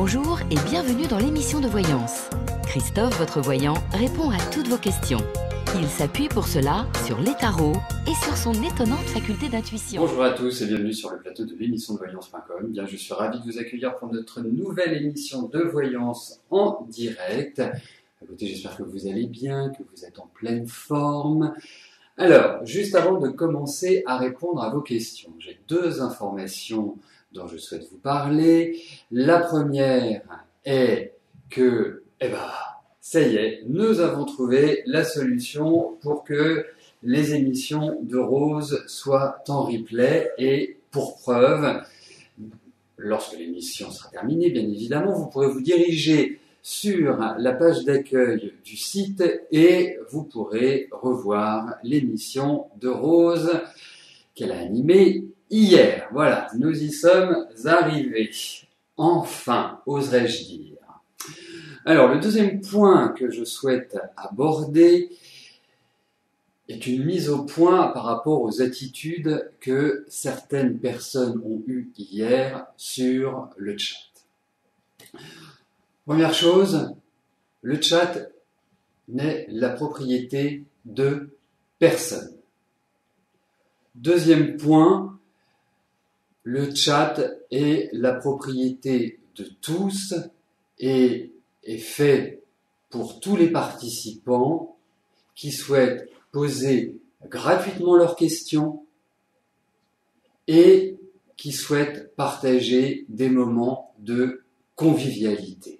Bonjour et bienvenue dans l'émission de voyance. Christophe, votre voyant, répond à toutes vos questions. Il s'appuie pour cela sur les tarots et sur son étonnante faculté d'intuition. Bonjour à tous et bienvenue sur le plateau de l'émission de voyance.com. Bien, je suis ravi de vous accueillir pour notre nouvelle émission de voyance en direct. Écoutez, j'espère que vous allez bien, que vous êtes en pleine forme. Alors, juste avant de commencer à répondre à vos questions, j'ai deux informations dont je souhaite vous parler. La première est que, ça y est, nous avons trouvé la solution pour que les émissions de Rose soient en replay. Et pour preuve, lorsque l'émission sera terminée, bien évidemment, vous pourrez vous diriger sur la page d'accueil du site et vous pourrez revoir l'émission de Rose qu'elle a animée hier. Voilà, nous y sommes arrivés. Enfin, oserais-je dire. Alors, le deuxième point que je souhaite aborder est une mise au point par rapport aux attitudes que certaines personnes ont eues hier sur le chat. Première chose, le chat n'est la propriété de personne. Deuxième point, le chat est la propriété de tous et est fait pour tous les participants qui souhaitent poser gratuitement leurs questions et qui souhaitent partager des moments de convivialité.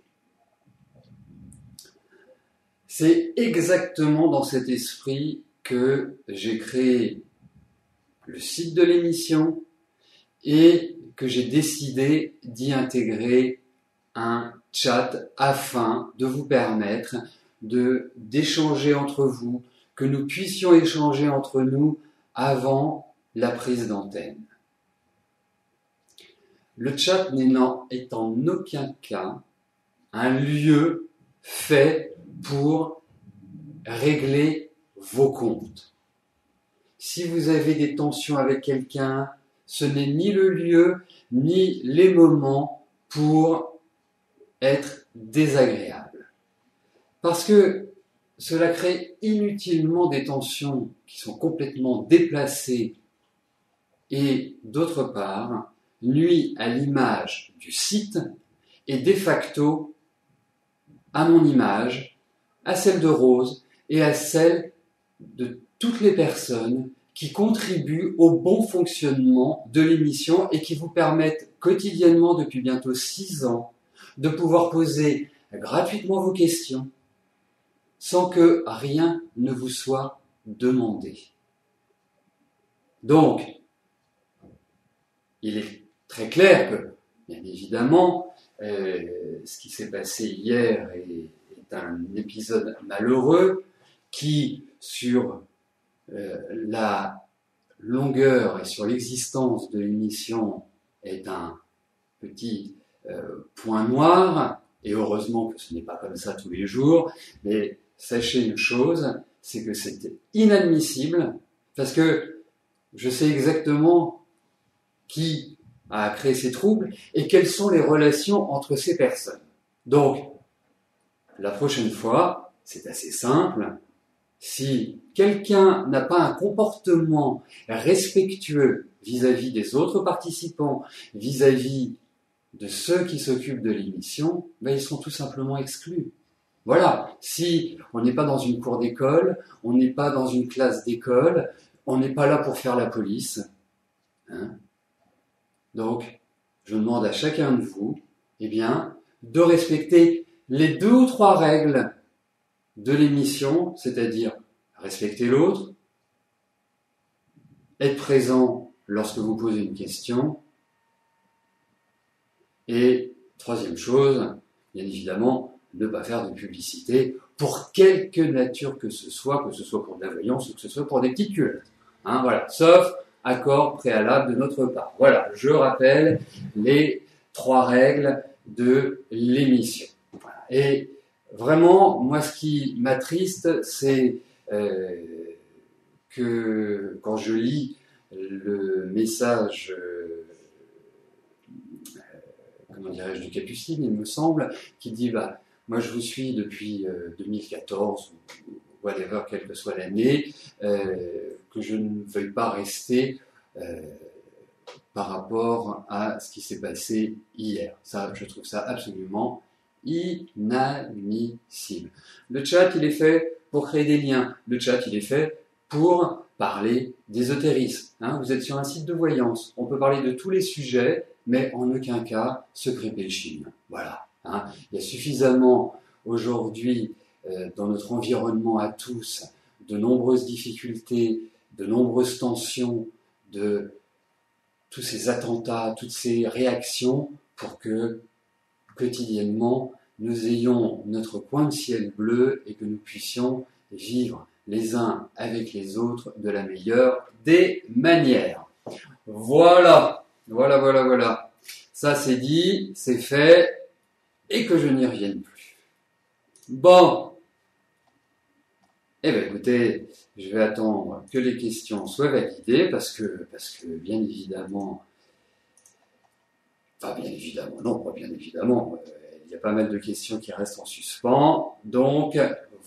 C'est exactement dans cet esprit que j'ai créé le site de l'émission et que j'ai décidé d'y intégrer un chat afin de vous permettre d'échanger entre vous, que nous puissions échanger entre nous avant la prise d'antenne. Le chat est en aucun cas un lieu fait pour régler vos comptes. Si vous avez des tensions avec quelqu'un, ce n'est ni le lieu, ni les moments pour être désagréable. Parce que cela crée inutilement des tensions qui sont complètement déplacées et, d'autre part, nuit à l'image du site et de facto à mon image, à celle de Rose et à celle de toutes les personnes qui contribuent au bon fonctionnement de l'émission et qui vous permettent quotidiennement depuis bientôt 6 ans de pouvoir poser gratuitement vos questions sans que rien ne vous soit demandé. Donc, il est très clair que, bien évidemment, ce qui s'est passé hier est un épisode malheureux qui, sur la longueur et sur l'existence de l'émission, est un petit point noir, et heureusement que ce n'est pas comme ça tous les jours, mais sachez une chose, c'est que c'était inadmissible, parce que je sais exactement qui a créé ces troubles et quelles sont les relations entre ces personnes. Donc, la prochaine fois, c'est assez simple. Si quelqu'un n'a pas un comportement respectueux vis-à-vis des autres participants, vis-à-vis de ceux qui s'occupent de l'émission, ils sont tout simplement exclus. Voilà, si on n'est pas dans une cour d'école, on n'est pas dans une classe d'école, on n'est pas là pour faire la police. Donc, je demande à chacun de vous, de respecter les 2 ou 3 règles de l'émission, c'est-à-dire respecter l'autre, être présent lorsque vous posez une question, et troisième chose, bien évidemment, ne pas faire de publicité pour quelque nature que ce soit pour de la voyance ou que ce soit pour des petites culottes. Voilà, sauf accord préalable de notre part. Voilà, je rappelle les 3 règles de l'émission. Voilà. Et vraiment, moi, ce qui m'attriste, c'est que quand je lis le message comment dirais-je, du Capucine, il me semble, qui dit, bah, moi je vous suis depuis 2014, ou whatever, quelle que soit l'année, que je ne veuille pas rester par rapport à ce qui s'est passé hier. Ça, je trouve ça absolument inadmissible. Le chat, il est fait pour créer des liens. Le chat, il est fait pour parler d'ésotérisme. Hein, vous êtes sur un site de voyance. On peut parler de tous les sujets, mais en aucun cas secret Pelchine. Voilà. Hein. Il y a suffisamment aujourd'hui dans notre environnement à tous de nombreuses difficultés, de nombreuses tensions, de tous ces attentats, toutes ces réactions pour que quotidiennement nous ayons notre coin de ciel bleu et que nous puissions vivre les uns avec les autres de la meilleure des manières. Voilà, voilà, voilà, voilà. Ça c'est dit, c'est fait, et que je n'y revienne plus. Bon. Eh bien écoutez, je vais attendre que les questions soient validées parce que bien évidemment, enfin bien évidemment, non pas bien évidemment, il y a pas mal de questions qui restent en suspens, donc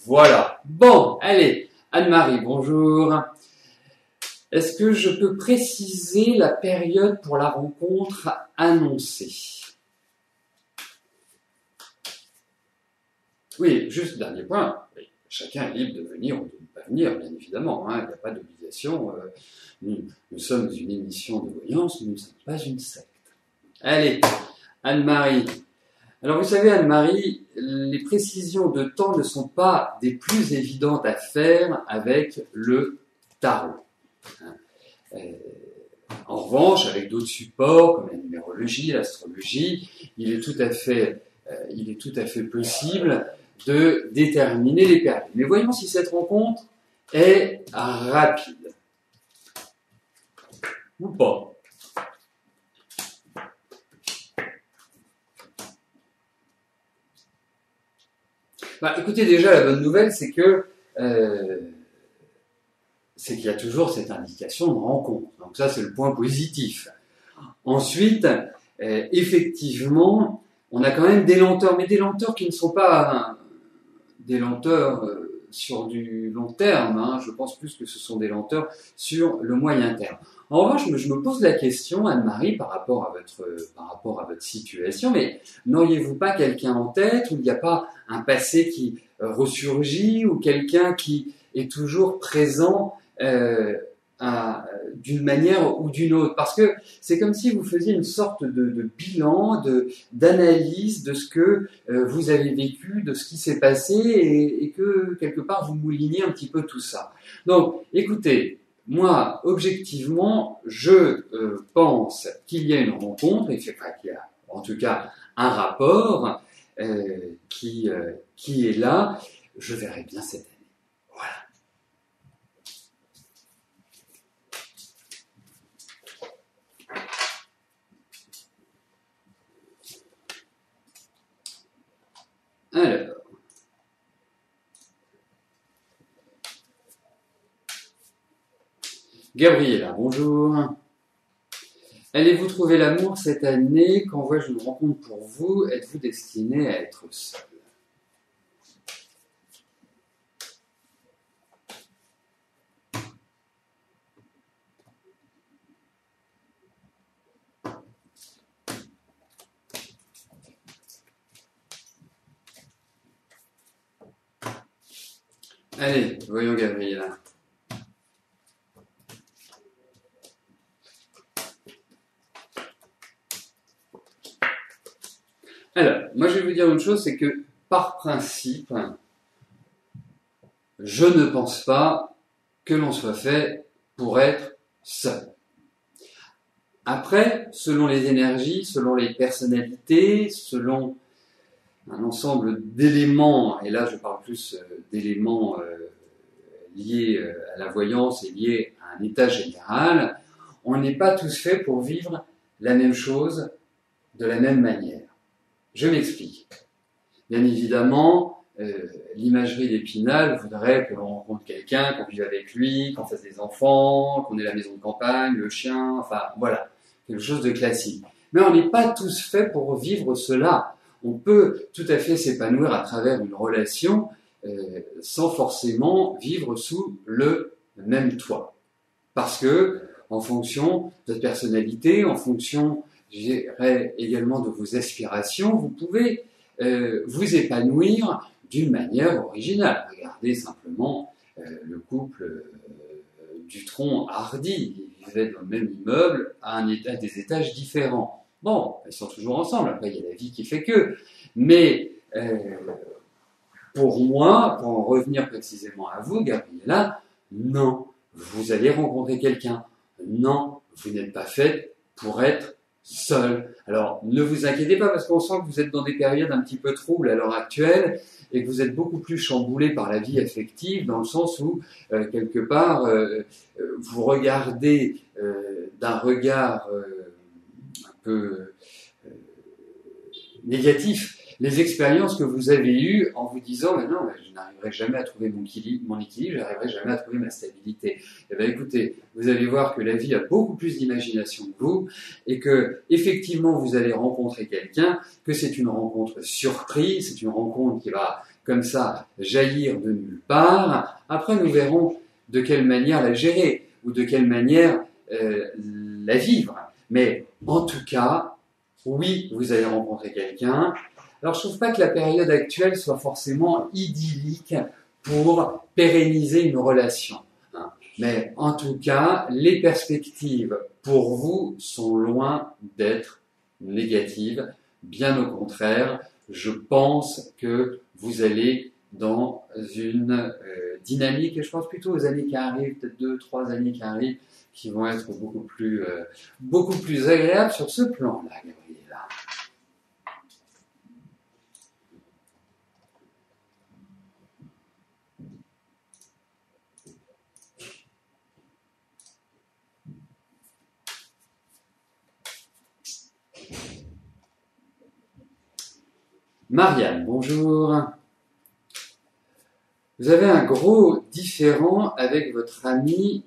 voilà. Bon, allez, Anne-Marie, bonjour. Est-ce que je peux préciser la période pour la rencontre annoncée? Oui, juste dernier point. Oui. Chacun est libre de venir ou de ne pas venir, bien évidemment. Hein, il n'y a pas d'obligation. Nous sommes une émission de voyance, nous ne sommes pas une secte. Allez, Anne-Marie. Alors vous savez, Anne-Marie, les précisions de temps ne sont pas des plus évidentes à faire avec le tarot. En revanche, avec d'autres supports comme la numérologie, l'astrologie, il est tout à fait possible de déterminer les périodes. Mais voyons si cette rencontre est rapide. Ou pas. Bah, écoutez, déjà, la bonne nouvelle, c'est qu'il y a toujours cette indication de rencontre. Donc ça, c'est le point positif. Ensuite, effectivement, on a quand même des lenteurs, mais des lenteurs qui ne sont pas des lenteurs sur du long terme. Hein. Je pense plus que ce sont des lenteurs sur le moyen terme. En revanche, je me pose la question, Anne-Marie, par rapport à votre situation, mais n'auriez-vous pas quelqu'un en tête où il n'y a pas un passé qui ressurgit ou quelqu'un qui est toujours présent d'une manière ou d'une autre, parce que c'est comme si vous faisiez une sorte de bilan, d'analyse de ce que vous avez vécu, de ce qui s'est passé, et que quelque part vous mouliniez un petit peu tout ça. Donc, écoutez, moi, objectivement, je pense qu'il y a une rencontre, et qu'il y a en tout cas un rapport qui est là. Je verrai bien cette année. Voilà. Alors, Gabriela, bonjour. Allez-vous trouver l'amour cette année? Qu'envoie-je une rencontre pour vous? Êtes-vous destiné à être seul? Allez, voyons Gabriela. Alors, moi je vais vous dire une chose, c'est que par principe, je ne pense pas que l'on soit fait pour être seul. Après, selon les énergies, selon les personnalités, selon un ensemble d'éléments, et là je parle plus d'éléments liés à la voyance et liés à un état général, on n'est pas tous faits pour vivre la même chose de la même manière. Je m'explique. Bien évidemment, l'imagerie d'Épinal voudrait que l'on rencontre quelqu'un, qu'on vive avec lui, qu'on fasse des enfants, qu'on ait la maison de campagne, le chien, enfin voilà, quelque chose de classique. Mais on n'est pas tous faits pour vivre cela. On peut tout à fait s'épanouir à travers une relation sans forcément vivre sous le même toit. Parce que, en fonction de votre personnalité, en fonction, je dirais, également de vos aspirations, vous pouvez vous épanouir d'une manière originale. Regardez simplement le couple Dutronc-Hardy. Ils vivaient dans le même immeuble à des étages différents. Bon, ils sont toujours ensemble. Après, il y a la vie qui fait que. Mais pour moi, pour en revenir précisément à vous, Gabriella, non, vous allez rencontrer quelqu'un. Non, vous n'êtes pas faite pour être seule. Alors, ne vous inquiétez pas parce qu'on sent que vous êtes dans des périodes un petit peu troubles à l'heure actuelle et que vous êtes beaucoup plus chamboulé par la vie affective dans le sens où, quelque part, vous regardez d'un regard un peu négatif les expériences que vous avez eues en vous disant mais non, je n'arriverai jamais à trouver mon équilibre, je n'arriverai jamais à trouver ma stabilité. Eh bien écoutez, vous allez voir que la vie a beaucoup plus d'imagination que vous et que effectivement vous allez rencontrer quelqu'un, que c'est une rencontre surprise, c'est une rencontre qui va comme ça jaillir de nulle part. Après nous verrons de quelle manière la gérer ou de quelle manière la vivre. Mais en tout cas, oui, vous allez rencontrer quelqu'un. Alors, je trouve pas que la période actuelle soit forcément idyllique pour pérenniser une relation. Hein. Mais en tout cas, les perspectives pour vous sont loin d'être négatives. Bien au contraire, je pense que vous allez dans une dynamique, et je pense plutôt aux années qui arrivent, peut-être 2-3 années qui arrivent, qui vont être beaucoup plus agréables sur ce plan-là, Gabriella. Marianne, bonjour. Vous avez un gros différend avec votre ami.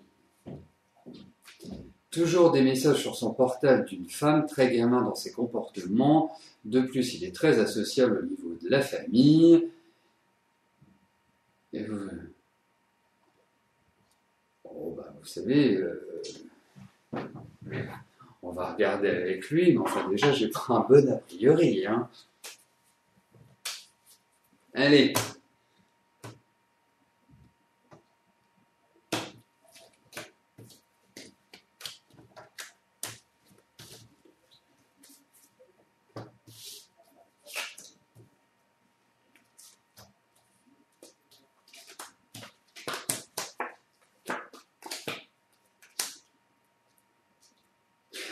Toujours des messages sur son portable d'une femme, très gamin dans ses comportements. De plus, il est très associable au niveau de la famille. Et vous... Oh, bah, vous savez, on va regarder avec lui, mais enfin déjà, j'ai pas un bon a priori. Hein. Allez.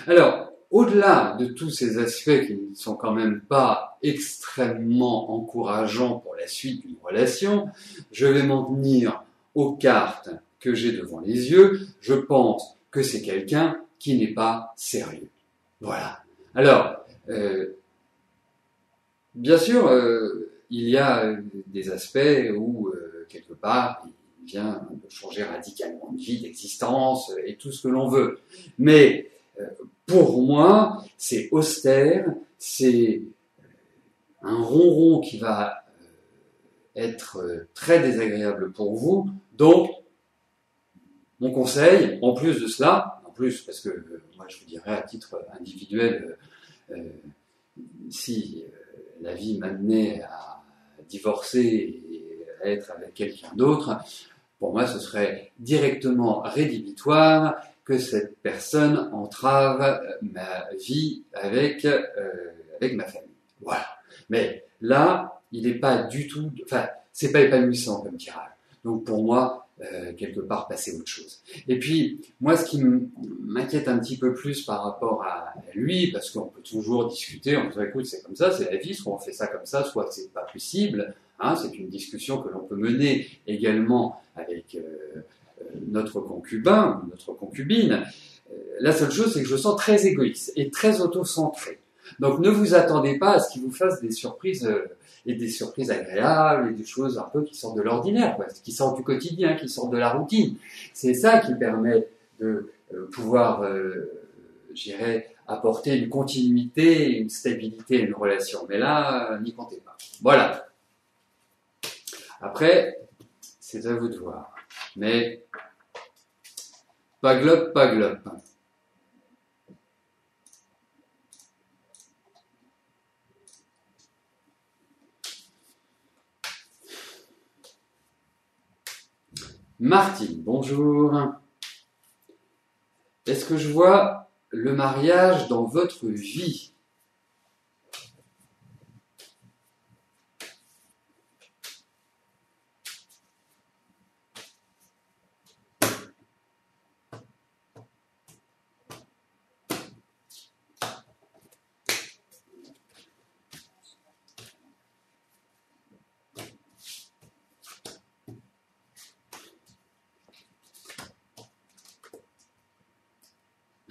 Alors, au-delà de tous ces aspects qui ne sont quand même pas extrêmement encourageants pour la suite d'une relation, je vais m'en tenir aux cartes que j'ai devant les yeux. Je pense que c'est quelqu'un qui n'est pas sérieux. Voilà. Alors, bien sûr, il y a des aspects où, quelque part, il vient de changer radicalement de vie, d'existence et tout ce que l'on veut. Mais pour moi, c'est austère, c'est un ronron qui va être très désagréable pour vous. Donc, mon conseil, en plus de cela, parce que moi je vous dirais à titre individuel, si la vie m'amenait à divorcer et à être avec quelqu'un d'autre, pour moi ce serait directement rédhibitoire que cette personne entrave ma vie avec ma famille. Voilà. Mais là, il n'est pas du tout... Enfin, c'est pas épanouissant comme tirage. Donc pour moi, quelque part, passer autre chose. Et puis, moi, ce qui m'inquiète un petit peu plus par rapport à lui, parce qu'on peut toujours discuter, on dit, écoute, c'est comme ça, c'est la vie, soit on fait ça comme ça, soit c'est pas possible. Hein, c'est une discussion que l'on peut mener également avec... notre concubin ou notre concubine, la seule chose, c'est que je sens très égoïste et très auto-centré. Donc ne vous attendez pas à ce qu'il vous fasse des surprises et des surprises agréables et des choses un peu qui sortent de l'ordinaire, quoi, qui sortent du quotidien, qui sortent de la routine. C'est ça qui permet de pouvoir, apporter une continuité, une stabilité à une relation. Mais là, n'y comptez pas. Voilà. Après, c'est à vous de voir. Mais pas globe, pas globe. Martine, bonjour. Est-ce que je vois le mariage dans votre vie?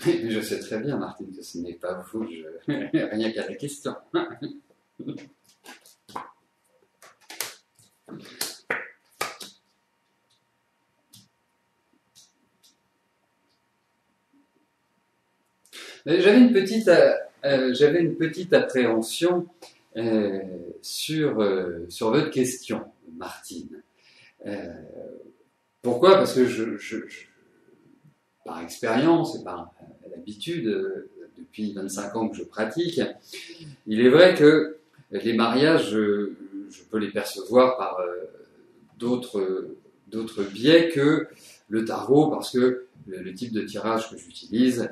Je sais très bien, Martine, que ce n'est pas vous, rien qu'à la question. J'avais une petite appréhension sur votre question, Martine. Pourquoi? Parce que par expérience et par l'habitude, depuis 25 ans que je pratique, il est vrai que les mariages, je peux les percevoir par d'autres biais que le tarot, parce que le type de tirage que j'utilise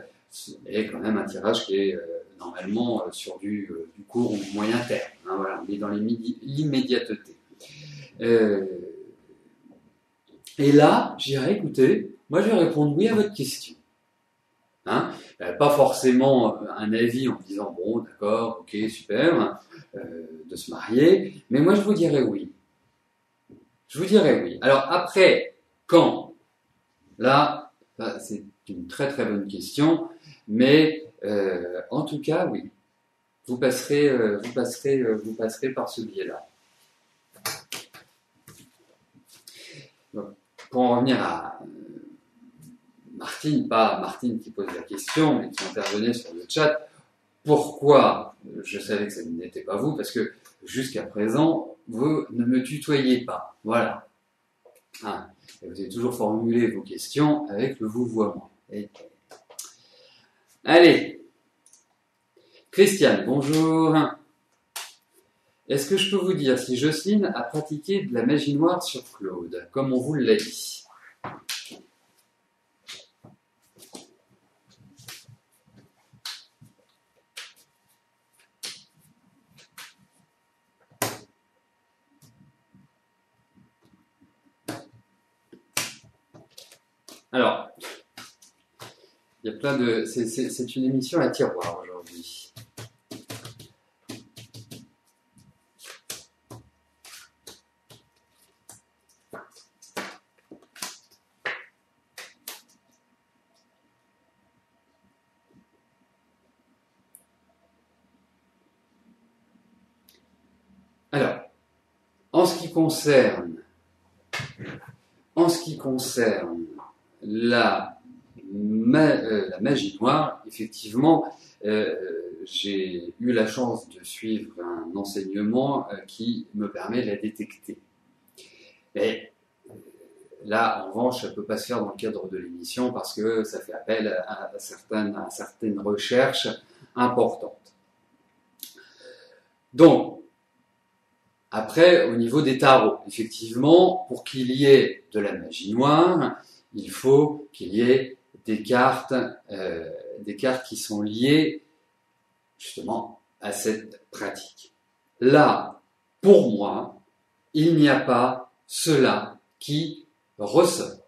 est quand même un tirage qui est normalement sur du court ou moyen terme. Hein, voilà, on est dans l'immédiateté. Et là, j'irai écouter, moi je vais répondre oui à votre question. Hein, pas forcément un avis en disant bon, d'accord, ok, super, de se marier, mais moi je vous dirais oui. Je vous dirais oui. Alors après, quand? Là, c'est une très très bonne question, mais en tout cas, oui. Vous passerez par ce biais-là. Pour en revenir à Martine, pas Martine qui pose la question, mais qui intervenait sur le chat, pourquoi je savais que ça n'était pas vous? Parce que jusqu'à présent, vous ne me tutoyez pas. Voilà. Ah, et vous avez toujours formulé vos questions avec le vouvoiement. Allez. Christiane, bonjour. Est-ce que je peux vous dire si Jocelyne a pratiqué de la magie noire sur Claude, comme on vous l'a dit? Alors, il y a plein de... C'est une émission à tiroir aujourd'hui. Alors, en ce qui concerne la magie noire, effectivement, j'ai eu la chance de suivre un enseignement qui me permet de la détecter. Et là, en revanche, ça ne peut pas se faire dans le cadre de l'émission parce que ça fait appel à certaines recherches importantes. Donc, après, au niveau des tarots, effectivement, pour qu'il y ait de la magie noire, il faut qu'il y ait des cartes qui sont liées justement à cette pratique. Là, pour moi, il n'y a pas cela qui ressort.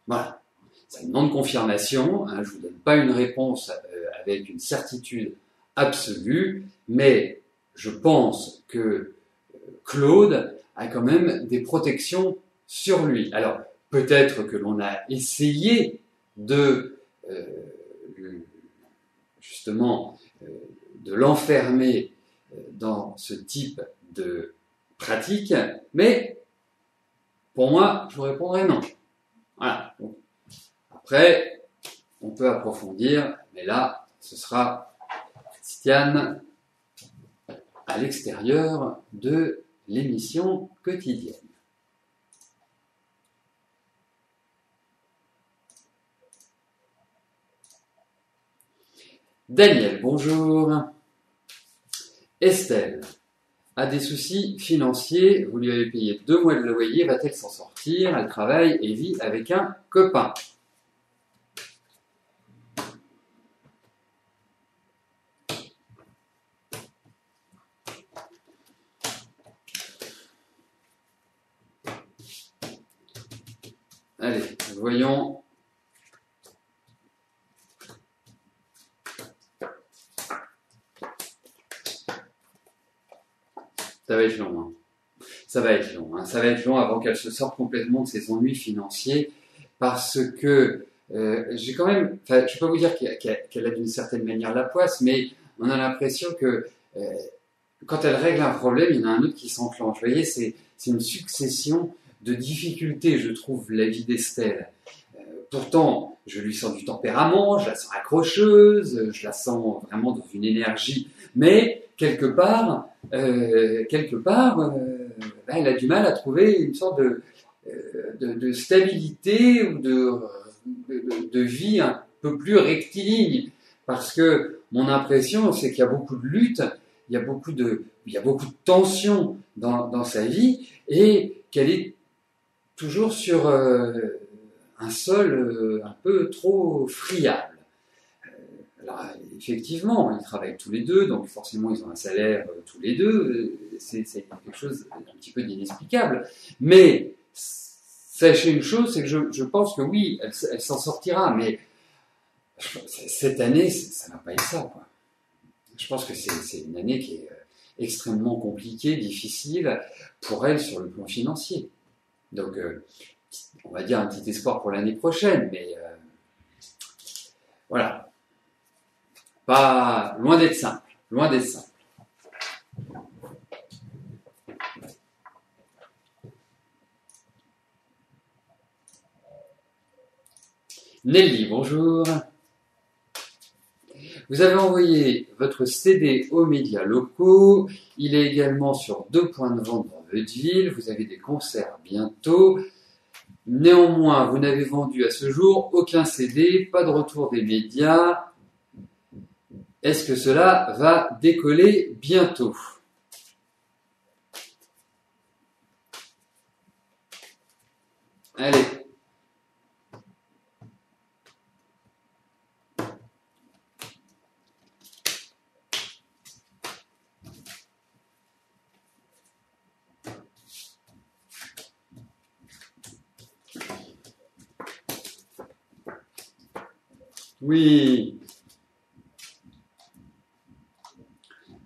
Voilà. Ça demande confirmation, hein, je ne vous donne pas une réponse avec une certitude absolue, mais je pense que Claude a quand même des protections sur lui. Alors, peut-être que l'on a essayé de justement de l'enfermer dans ce type de pratique, mais pour moi, je vous répondrai non. Voilà. Donc, après, on peut approfondir, Mais là, ce sera Christiane à l'extérieur de l'émission quotidienne. Daniel, bonjour. Estelle a des soucis financiers. Vous lui avez payé 2 mois de loyer. Va-t-elle s'en sortir? Elle travaille et vit avec un copain. Allez, voyons. Ça va être long, hein. Ça va être long, hein. Ça va être long avant qu'elle se sorte complètement de ses ennuis financiers, parce que j'ai quand même, enfin, je peux vous dire qu'elle a d'une certaine manière la poisse, mais on a l'impression que quand elle règle un problème, il y en a un autre qui s'enclenche. Vous voyez, c'est une succession de difficultés, je trouve, la vie d'Estelle. Pourtant, je lui sens du tempérament, je la sens accrocheuse, je la sens vraiment dans une énergie, mais quelque part, elle a du mal à trouver une sorte de stabilité ou de vie un peu plus rectiligne. Parce que mon impression, c'est qu'il y a beaucoup de lutte, il y a beaucoup de tension dans sa vie, et qu'elle est toujours sur un sol un peu trop friable. Alors, effectivement, ils travaillent tous les deux, donc forcément, ils ont un salaire tous les deux. C'est quelque chose un petit peu d'inexplicable. Mais sachez une chose, c'est que je pense que oui, elle s'en sortira, mais cette année, ça va pas être ça, quoi. Je pense que c'est une année qui est extrêmement compliquée, difficile pour elle sur le plan financier. Donc, on va dire un petit espoir pour l'année prochaine, mais voilà. Pas loin d'être simple, loin d'être simple. Nelly, bonjour. Vous avez envoyé votre CD aux médias locaux. Il est également sur 2 points de vente dans votre ville. Vous avez des concerts bientôt. Néanmoins, vous n'avez vendu à ce jour aucun CD, pas de retour des médias. Est-ce que cela va décoller bientôt? Allez. Oui.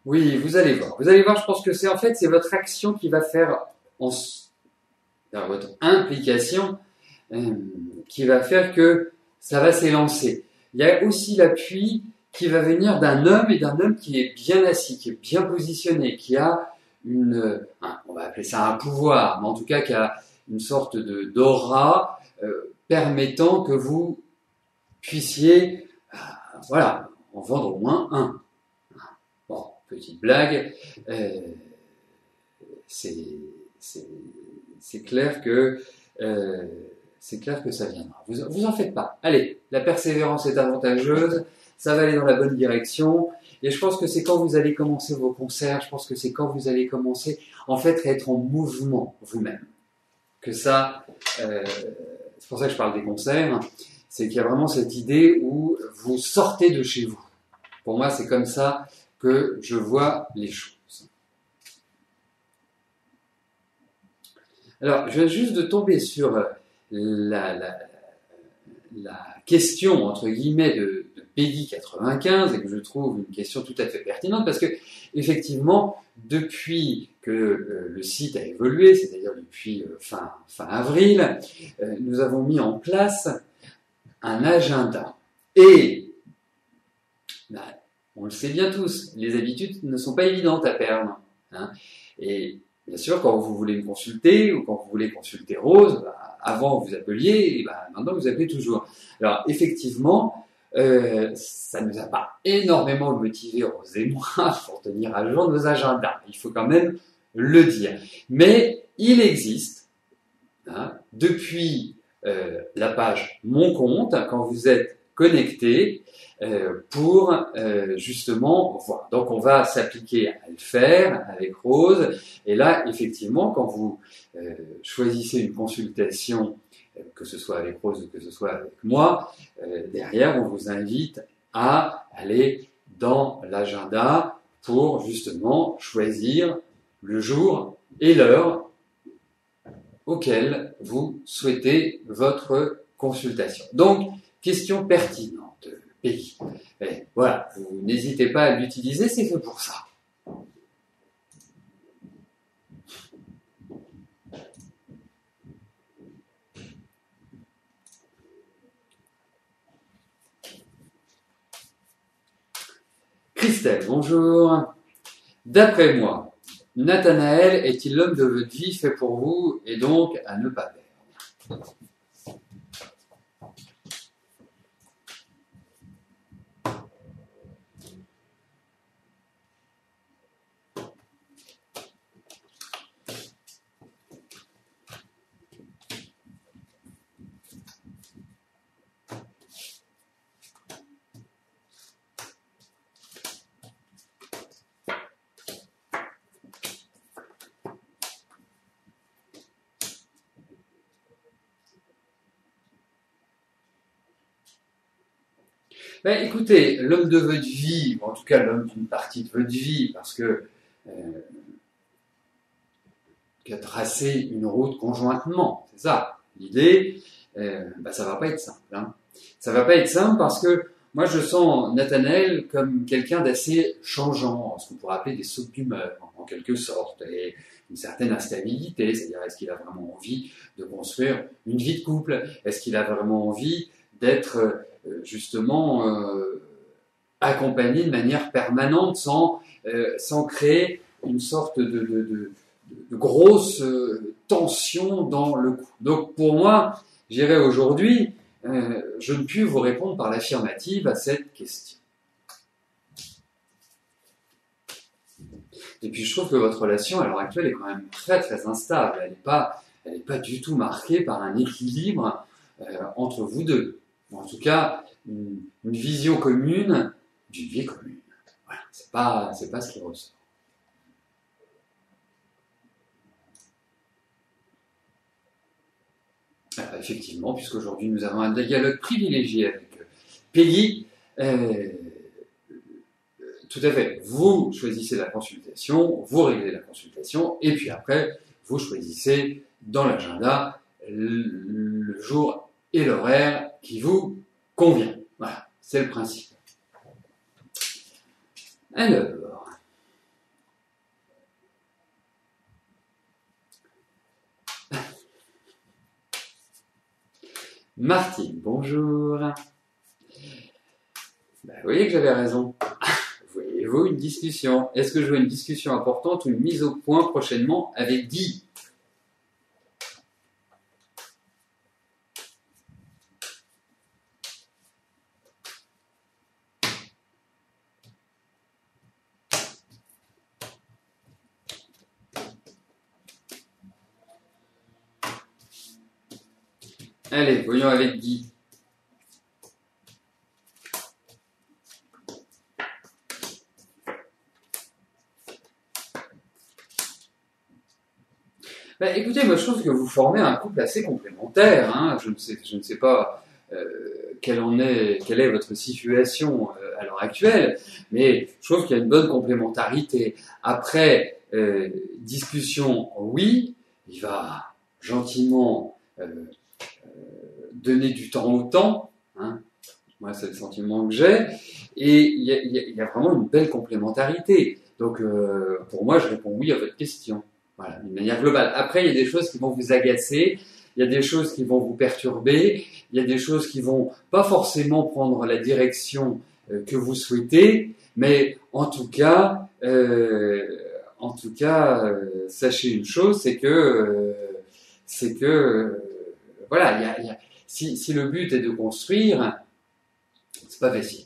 Oui, vous allez voir. Vous allez voir, je pense que c'est votre action qui va faire, votre implication, qui va faire que ça va s'élancer. Il y a aussi l'appui qui va venir d'un homme qui est bien assis, qui est bien positionné, qui a on va appeler ça un pouvoir, mais en tout cas qui a une sorte d'aura permettant que vous puissiez, en vendre au moins un. Bon, petite blague, c'est clair que ça viendra. Vous en faites pas. Allez, la persévérance est avantageuse, ça va aller dans la bonne direction, et je pense que c'est quand vous allez commencer vos concerts, je pense que c'est quand vous allez commencer, en fait, à être en mouvement vous-même. Que ça, c'est pour ça que je parle des concerts, c'est qu'il y a vraiment cette idée où vous sortez de chez vous. Pour moi, c'est comme ça que je vois les choses. Alors, je viens juste de tomber sur la question, entre guillemets, de Peggy 95, et que je trouve une question tout à fait pertinente, parce que, effectivement, depuis que le site a évolué, c'est-à-dire depuis fin avril, nous avons mis en place un agenda. Et, on le sait bien tous, les habitudes ne sont pas évidentes à perdre. Hein. Et bien sûr, quand vous voulez me consulter, ou quand vous voulez consulter Rose, avant vous appeliez, et maintenant vous appelez toujours. Alors effectivement, ça ne nous a pas énormément motivés, Rose et moi, pour tenir à jour nos agendas. Il faut quand même le dire. Mais il existe, depuis la page Mon compte, quand vous êtes connecté, pour justement voir. Donc on va s'appliquer à le faire avec Rose. Et là, effectivement, quand vous choisissez une consultation, que ce soit avec Rose ou que ce soit avec moi, derrière, on vous invite à aller dans l'agenda pour justement choisir le jour et l'heure auquel vous souhaitez votre consultation. Donc, question pertinente, Peggy. Voilà, vous n'hésitez pas à l'utiliser, c'est fait pour ça. Christelle, bonjour. D'après moi, Nathanaël est-il l'homme de votre vie fait pour vous et donc à ne pas perdre? Ben, écoutez, l'homme de votre vie, ou en tout cas l'homme d'une partie de votre vie, parce que qui a tracé une route conjointement, c'est ça l'idée. Ça va pas être simple. Ça va pas être simple parce que moi je sens Nathanaël comme quelqu'un d'assez changeant, ce qu'on pourrait appeler des sautes d'humeur en quelque sorte, et une certaine instabilité, c'est-à-dire est-ce qu'il a vraiment envie de construire une vie de couple, est-ce qu'il a vraiment envie d'être justement accompagné de manière permanente sans créer une sorte de grosse tension dans le couple. Donc pour moi, je dirais aujourd'hui, je ne puis vous répondre par l'affirmative à cette question. Et puis je trouve que votre relation à l'heure actuelle est quand même très très instable. Elle n'est pas du tout marquée par un équilibre entre vous deux. En tout cas, une vision commune d'une vie commune. Voilà, c'est pas ce qui ressort. Alors, effectivement, puisqu'aujourd'hui nous avons un dialogue privilégié avec Peggy, tout à fait, vous choisissez la consultation, vous réglez la consultation, et puis après, vous choisissez dans l'agenda le jour et l'horaire qui vous convient. Voilà, c'est le principe. Alors, Martine, bonjour. Vous voyez que j'avais raison. Voyez-vous une discussion? Est-ce que je veux une discussion importante ou une mise au point prochainement avec Guy? Allez, voyons avec Guy. Écoutez, moi je trouve que vous formez un couple assez complémentaire. Je ne sais pas quelle est votre situation à l'heure actuelle, mais je trouve qu'il y a une bonne complémentarité. Après, discussion, oui, il va gentiment donner du temps au temps. Moi, c'est le sentiment que j'ai. Et il y a vraiment une belle complémentarité. Donc, pour moi, je réponds oui à votre question. Voilà, d'une manière globale. Après, il y a des choses qui vont vous agacer, il y a des choses qui vont vous perturber, il y a des choses qui vont pas forcément prendre la direction que vous souhaitez, mais en tout cas, sachez une chose, c'est que voilà, si le but est de construire, C'est pas facile.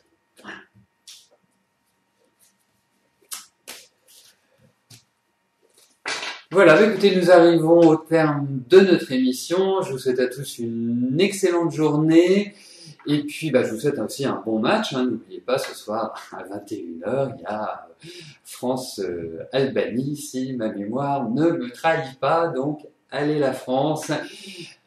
Voilà, écoutez, nous arrivons au terme de notre émission. Je vous souhaite à tous une excellente journée. Et puis, je vous souhaite aussi un bon match. N'oubliez pas, ce soir à 21h, il y a France-Albanie, si ma mémoire ne me trahit pas. Donc, allez la France.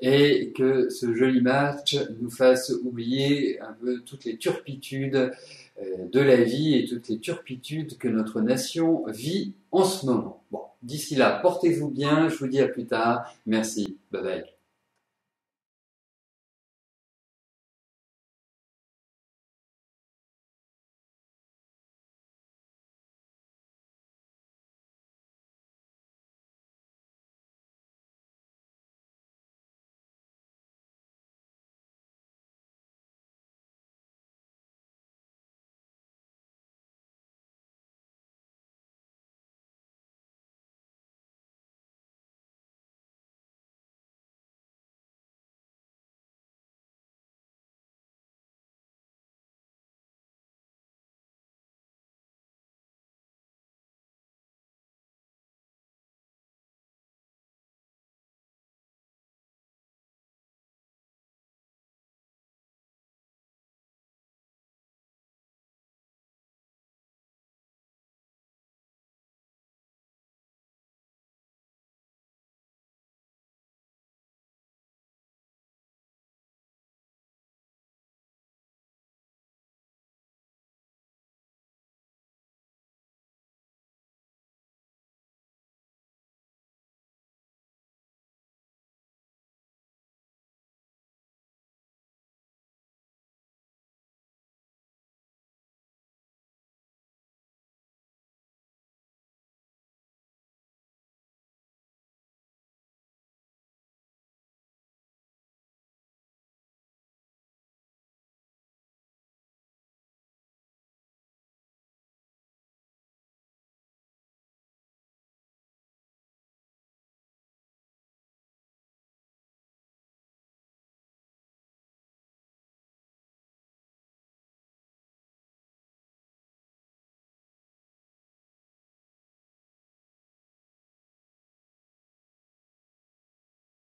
Et que ce joli match nous fasse oublier un peu toutes les turpitudes de la vie et toutes les turpitudes que notre nation vit en ce moment. Bon, d'ici là, portez-vous bien. Je vous dis à plus tard. Merci. Bye bye.